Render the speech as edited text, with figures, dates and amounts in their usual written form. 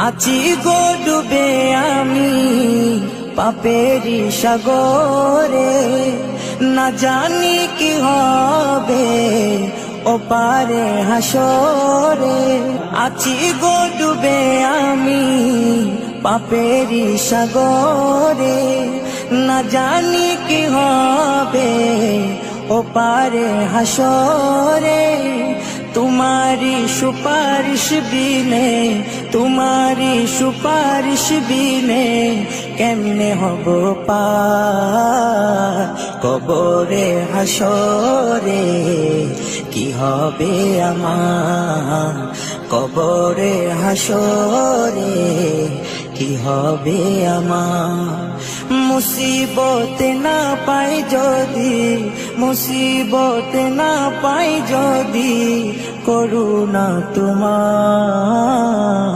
আছি গো ডুবে আমি পাপেরি সাগরে, না জানি কি হবে ওপারে হাসরে। আছি গো ডুবে আমি পাপেরি সাগরে, না জানি কি হবে ওপারে হাসরে। तुम्हारी सुपारिश बिने, तुम्हारी सुपारिश बिने केमने हबो पार कबरे हासरे। কি হবে আমার কবরে হাসরে, কি হবে আমার। মুসিবতে না পাই যদি, মুসিবতে না পাই যদি করুণা তোমার,